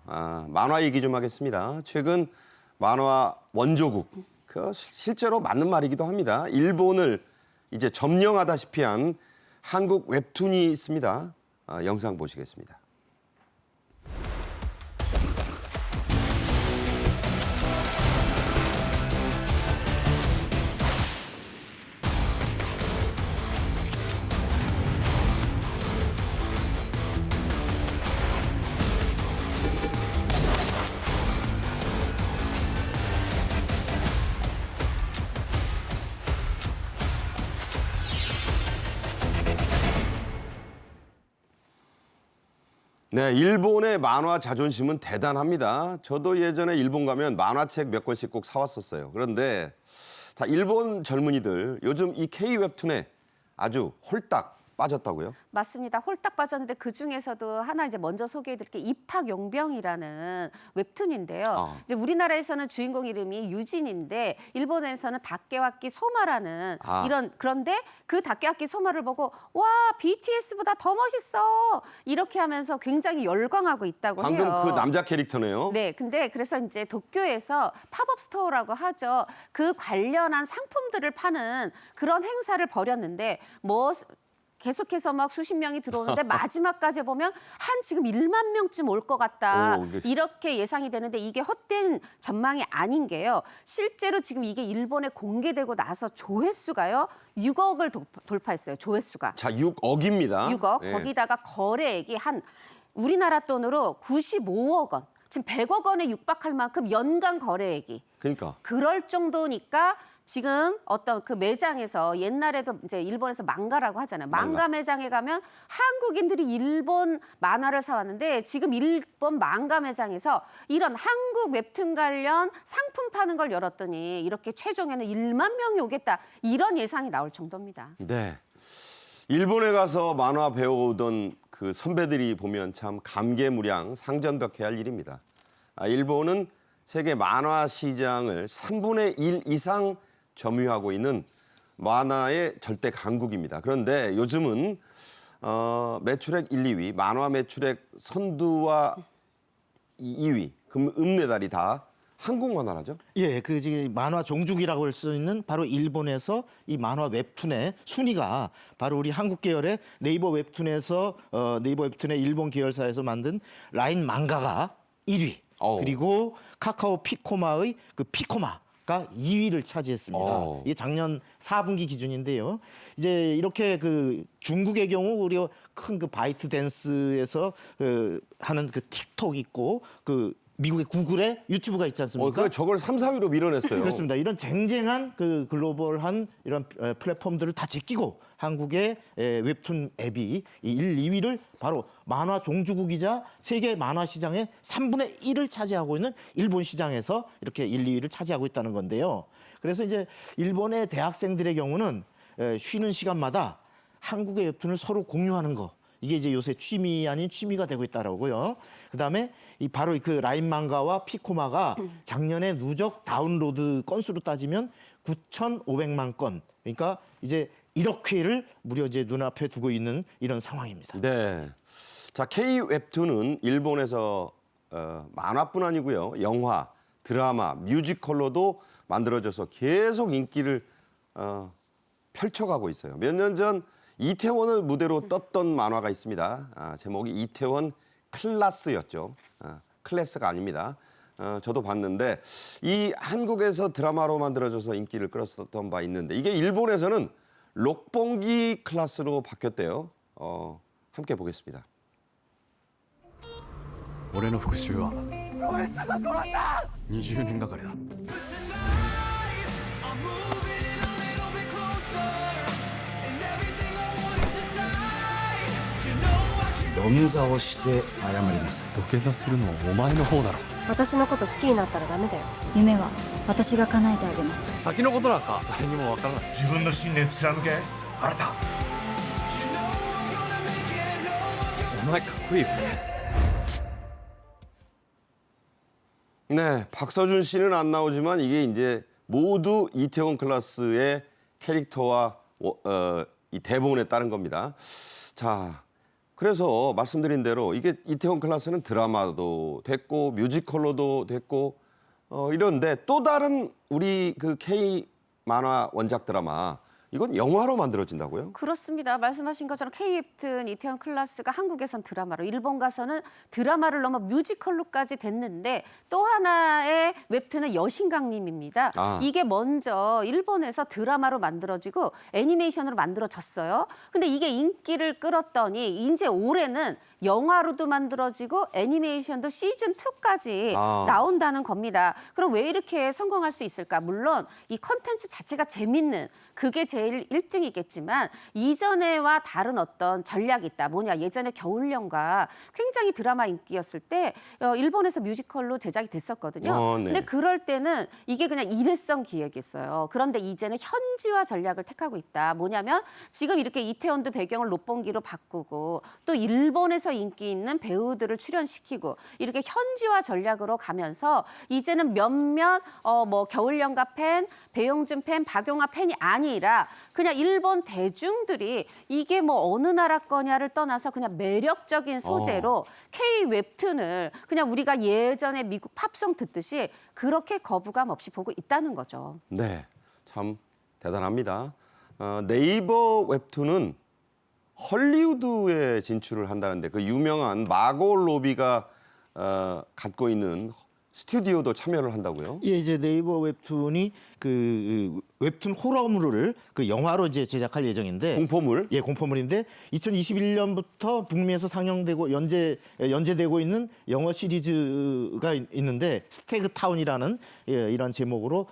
만화 얘기 좀 하겠습니다. 최근 만화 원조국, 실제로 맞는 말이기도 합니다. 일본을 이제 점령하다시피 한 한국 웹툰이 있습니다. 영상 보시겠습니다. 네, 일본의 만화 자존심은 대단합니다. 저도 예전에 일본 가면 만화책 몇 권씩 꼭 사왔었어요. 그런데 자, 일본 젊은이들 요즘 이 K-웹툰에 아주 홀딱 빠졌다고요? 맞습니다. 홀딱 빠졌는데 그중에서도 하나 이제 먼저 소개해드릴 게 입학용병이라는 웹툰인데요. 이제 우리나라에서는 주인공 이름이 유진인데 일본에서는 다케와키 소마라는 이런 그런데 그 다케와키 소마를 보고 와 BTS보다 더 멋있어 이렇게 하면서 굉장히 열광하고 있다고 해요. 방금 그 남자 캐릭터네요. 네, 근데 그래서 이제 도쿄에서 팝업 스토어라고 하죠. 그 관련한 상품들을 파는 그런 행사를 벌였는데 뭐 계속해서 막 수십 명이 들어오는데 마지막까지 보면 한 지금 1만 명쯤 올 것 같다. 이렇게 예상이 되는데 이게 헛된 전망이 아닌 게요. 실제로 지금 이게 일본에 공개되고 나서 조회수가요. 6억을 돌파했어요. 조회수가. 자, 6억입니다. 6억. 네. 거기다가 거래액이 한 우리나라 돈으로 95억 원. 지금 100억 원에 육박할 만큼 연간 거래액이. 그러니까. 그럴 정도니까 지금 어떤 그 매장에서 옛날에도 이제 일본에서 망가라고 하잖아요. 망가 매장에 가면 한국인들이 일본 만화를 사왔는데 지금 일본 망가 매장에서 이런 한국 웹툰 관련 상품 파는 걸 열었더니 이렇게 최종에는 1만 명이 오겠다. 이런 예상이 나올 정도입니다. 네. 일본에 가서 만화 배워오던 그 선배들이 보면 참 감개무량 상전벽해할 일입니다. 일본은 세계 만화 시장을 3분의 1 이상 점유하고 있는 만화의 절대 강국입니다. 그런데 요즘은 매출액 1, 2위, 만화 매출액 선두와 2위, 금메달이 다 한국 만화라죠? 예, 그 지금 만화 종주국이라고 할 수 있는 바로 일본에서 이 만화 웹툰의 순위가 바로 우리 한국 계열의 네이버 웹툰에서 네이버 웹툰의 일본 계열사에서 만든 라인 망가가 1위. 그리고 카카오 피코마의 그 피코마가 2위를 차지했습니다. 이게 작년 4분기 기준인데요. 이제 이렇게 그 중국의 경우 우리 큰 그 바이트 댄스에서 하는 그 틱톡 있고 그 미국의 구글의 유튜브가 있지 않습니까? 저걸 3, 4위로 밀어냈어요. 그렇습니다. 이런 쟁쟁한 그 글로벌한 이런 플랫폼들을 다 제끼고 한국의 웹툰 앱이 이 1, 2위를 바로 만화 종주국이자 세계 만화 시장의 3분의 1을 차지하고 있는 일본 시장에서 이렇게 1, 2위를 차지하고 있다는 건데요. 그래서 이제 일본의 대학생들의 경우는 쉬는 시간마다 한국의 웹툰을 서로 공유하는 거. 이게 이제 요새 취미 아닌 취미가 되고 있다라고요. 그다음에 이 바로 그 라인 망가와 피코마가 작년에 누적 다운로드 건수로 따지면 9,500만 건. 그러니까 이제 1억 회를 무려 이제 눈앞에 두고 있는 이런 상황입니다. 네. 자, K 웹툰은 일본에서 만화뿐 아니고요. 영화, 드라마, 뮤지컬로도 만들어져서 계속 인기를 펼쳐가고 있어요. 몇 년 전 이태원을 무대로 떴던 만화가 있습니다. 제목이 이태원 클라스였죠. 클래스가 아닙니다. 저도 봤는데 이 한국에서 드라마로 만들어져서 인기를 끌었었던 바 있는데 이게 일본에서는 록봉기 클래스로 바뀌었대요. 함께 보겠습니다. 俺の復讐は20年がかりだ土下座をして謝りなさい。土下座するのはお前の方だろ私のこと好きになったらダメだよ。夢は私が叶えてあげます。先のことなんか誰にもわからない自分の信念貫け。あなた。お前かっこいいよ 네, 박서준 씨는 안 나오지만 이게 이제 모두 이태원 클래스의 캐릭터와 이 대본에 따른 겁니다. 자, 그래서 말씀드린 대로 이게 이태원 클래스는 드라마도 됐고 뮤지컬로도 됐고 이런데 또 다른 우리 그 K 만화 원작 드라마 이건 영화로 만들어진다고요? 그렇습니다. 말씀하신 것처럼 K-웹툰 이태원 클래스가 한국에선 드라마로, 일본 가서는 드라마를 넘어 뮤지컬로까지 됐는데 또 하나의 웹툰은 여신강림입니다. 이게 먼저 일본에서 드라마로 만들어지고 애니메이션으로 만들어졌어요. 근데 이게 인기를 끌었더니 이제 올해는 영화로도 만들어지고 애니메이션도 시즌 2까지 나온다는 겁니다. 그럼 왜 이렇게 성공할 수 있을까? 물론 이 컨텐츠 자체가 재밌는 그게 제일 1등이겠지만 이전에와 다른 어떤 전략이 있다. 뭐냐? 예전에 겨울연가 굉장히 드라마 인기였을 때 일본에서 뮤지컬로 제작이 됐었거든요. 네. 근데 그럴 때는 이게 그냥 일회성 기획이었어요. 그런데 이제는 현지화 전략을 택하고 있다. 뭐냐면 지금 이렇게 이태원도 배경을 록봉기로 바꾸고 또 일본에서 인기 있는 배우들을 출연시키고 이렇게 현지화 전략으로 가면서 이제는 몇몇 뭐 겨울연가 팬, 배용준 팬, 박용화 팬이 아니라 그냥 일본 대중들이 이게 뭐 어느 나라 거냐를 떠나서 그냥 매력적인 소재로 K 웹툰을 그냥 우리가 예전에 미국 팝송 듣듯이 그렇게 거부감 없이 보고 있다는 거죠. 네, 참 대단합니다. 네이버 웹툰은 헐리우드에 진출을 한다는데 그 유명한 마고 로비가 갖고 있는 스튜디오도 참여를 한다고요? 예, 이제 네이버 웹툰이 그 웹툰 호러물을 그 영화로 이제 제작할 예정인데 공포물? 예, 공포물인데 2021년부터 북미에서 상영되고 연재되고 있는 영화 시리즈가 있는데 스태그 타운이라는 예, 이런 제목으로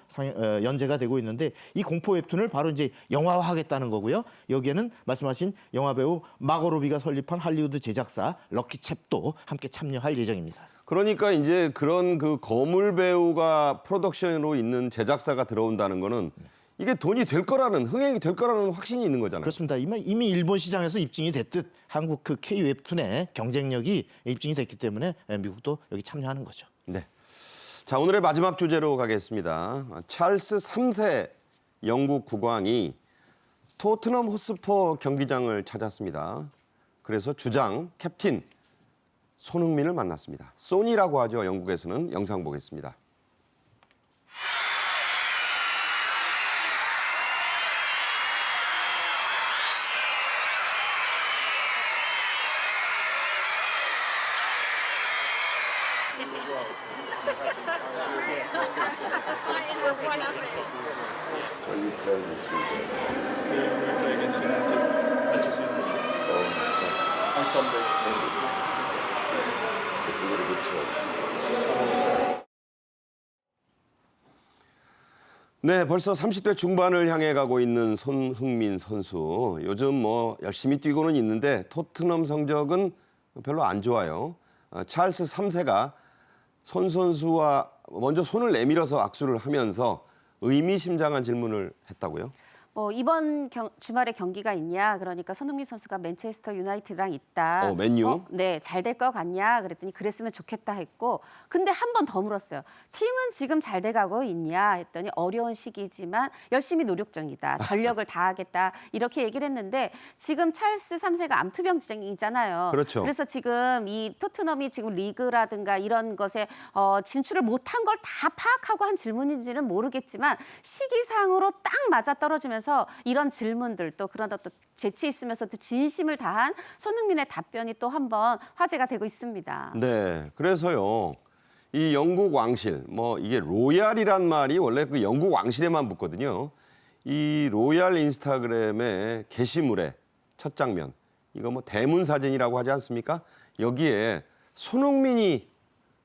연재가 되고 있는데 이 공포 웹툰을 바로 이제 영화화하겠다는 거고요. 여기에는 말씀하신 영화 배우 마고 로비가 설립한 할리우드 제작사 럭키 챕도 함께 참여할 예정입니다. 그러니까 이제 그런 그 거물 배우가 프로덕션으로 있는 제작사가 들어온다는 거는 이게 돈이 될 거라는, 흥행이 될 거라는 확신이 있는 거잖아요. 그렇습니다. 이미 일본 시장에서 입증이 됐듯 한국 그 K 웹툰의 경쟁력이 입증이 됐기 때문에 미국도 여기 참여하는 거죠. 네. 자, 오늘의 마지막 주제로 가겠습니다. 찰스 3세 영국 국왕이 토트넘 호스퍼 경기장을 찾았습니다. 그래서 주장, 캡틴 손흥민을 만났습니다. 소니라고 하죠. 영국에서는. 영상 보겠습니다. 네, 벌써 30대 중반을 향해 가고 있는 손흥민 선수. 요즘 뭐 열심히 뛰고는 있는데 토트넘 성적은 별로 안 좋아요. 찰스 3세가 손 선수와 먼저 손을 내밀어서 악수를 하면서 의미심장한 질문을 했다고요? 이번 주말에 경기가 있냐? 그러니까 손흥민 선수가 맨체스터 유나이티드랑 있다. 맨유? 네, 잘 될 것 같냐? 그랬더니 그랬으면 좋겠다 했고, 근데 한 번 더 물었어요. 팀은 지금 잘 돼가고 있냐? 했더니 어려운 시기지만 열심히 노력 중이다. 전력을 다하겠다. 이렇게 얘기를 했는데 지금 찰스 3세가 암투병 지정이잖아요. 그렇죠. 그래서 지금 이 토트넘이 지금 리그라든가 이런 것에 진출을 못한 걸 다 파악하고 한 질문인지는 모르겠지만 시기상으로 딱 맞아떨어지면서 이런 질문들 또 그러다 또 재치 있으면서 또 진심을 다한 손흥민의 답변이 또 한 번 화제가 되고 있습니다. 네, 그래서요. 이 영국 왕실, 뭐 이게 로얄이란 말이 원래 그 영국 왕실에만 붙거든요. 이 로얄 인스타그램의 게시물의 첫 장면, 이거 뭐 대문 사진이라고 하지 않습니까? 여기에 손흥민이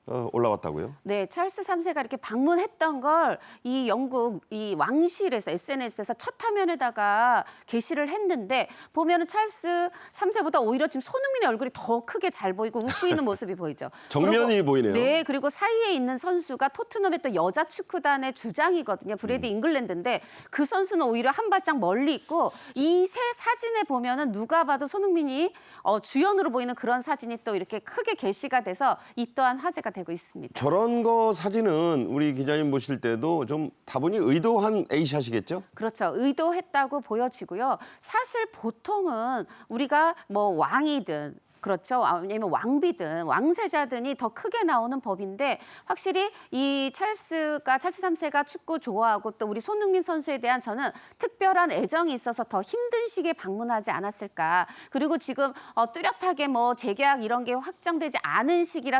올라왔다고요? 네, 찰스 3세가 이렇게 방문했던 걸 이 영국 이 왕실에서 SNS에서 첫 화면에다가 게시를 했는데 보면은 찰스 3세보다 오히려 지금 손흥민의 얼굴이 더 크게 잘 보이고 웃고 있는 모습이 보이죠. 정면이 그리고, 보이네요. 네, 그리고 사이에 있는 선수가 토트넘의 또 여자 축구단의 주장이거든요. 브래디 잉글랜드인데 그 선수는 오히려 한 발짝 멀리 있고 이 세 사진에 보면은 누가 봐도 손흥민이 주연으로 보이는 그런 사진이 또 이렇게 크게 게시가 돼서 이 또한 화제가 되고 있습니다. 저런 거 사진은 우리 기자님 보실 때도 좀 다분히 의도한 A샷이겠죠? 그렇죠. 의도했다고 보여지고요. 사실 보통은 우리가 뭐 왕이든 그렇죠. 아니면 왕비든 왕세자든이 더 크게 나오는 법인데 확실히 이 찰스 3세가 축구 좋아하고 또 우리 손흥민 선수에 대한 저는 특별한 애정이 있어서 더 힘든 시기에 방문하지 않았을까. 그리고 지금 뚜렷하게 뭐 재계약 이런 게 확정되지 않은 시기라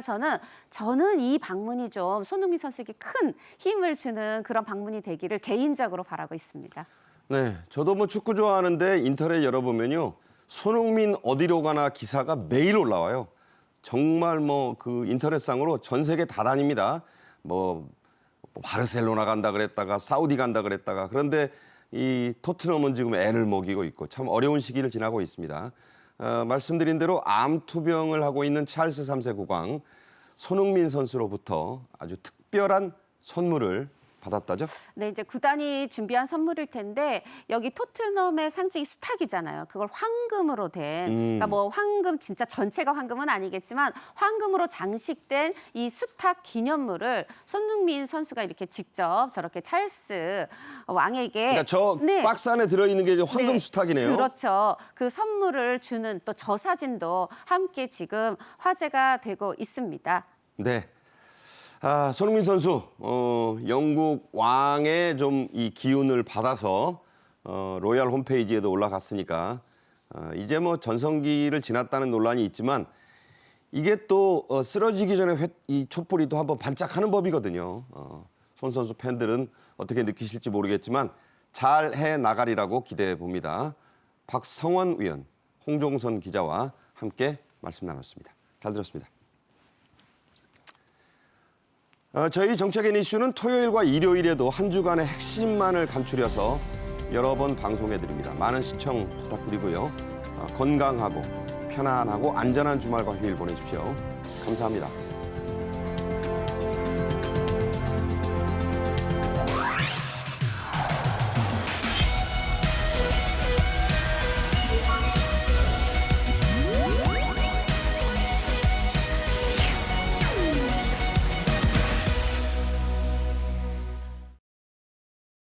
저는 이 방문이 좀 손흥민 선수에게 큰 힘을 주는 그런 방문이 되기를 개인적으로 바라고 있습니다. 네, 저도 뭐 축구 좋아하는데 인터넷 열어보면요. 손흥민 어디로 가나 기사가 매일 올라와요. 정말 뭐 그 인터넷상으로 전 세계 다 다닙니다. 뭐 바르셀로나 간다 그랬다가 사우디 간다 그랬다가 그런데 이 토트넘은 지금 애를 먹이고 있고 참 어려운 시기를 지나고 있습니다. 말씀드린 대로 암투병을 하고 있는 찰스 3세 국왕 손흥민 선수로부터 아주 특별한 선물을 받았다죠? 네, 이제 구단이 준비한 선물일 텐데 여기 토트넘의 상징이 수탉이잖아요. 그걸 황금으로 된, 그러니까 뭐 황금 진짜 전체가 황금은 아니겠지만 황금으로 장식된 이 수탉 기념물을 손흥민 선수가 이렇게 직접 저렇게 찰스 왕에게 그러니까 저 박스 안에 들어있는 게 이제 황금 수탉이네요. 그렇죠. 그 선물을 주는 또 저 사진도 함께 지금 화제가 되고 있습니다. 네. 손흥민 선수, 영국 왕의 좀 이 기운을 받아서 로얄 홈페이지에도 올라갔으니까 이제 뭐 전성기를 지났다는 논란이 있지만 이게 또 쓰러지기 전에 이 촛불이 또 한번 반짝하는 법이거든요. 손 선수 팬들은 어떻게 느끼실지 모르겠지만 잘 해나가리라고 기대해 봅니다. 박성원 위원, 홍종선 기자와 함께 말씀 나눴습니다. 잘 들었습니다. 저희 정책인 이슈는 토요일과 일요일에도 한 주간의 핵심만을 감추려서 여러 번 방송해드립니다. 많은 시청 부탁드리고요. 건강하고 편안하고 안전한 주말과 휴일 보내십시오. 감사합니다.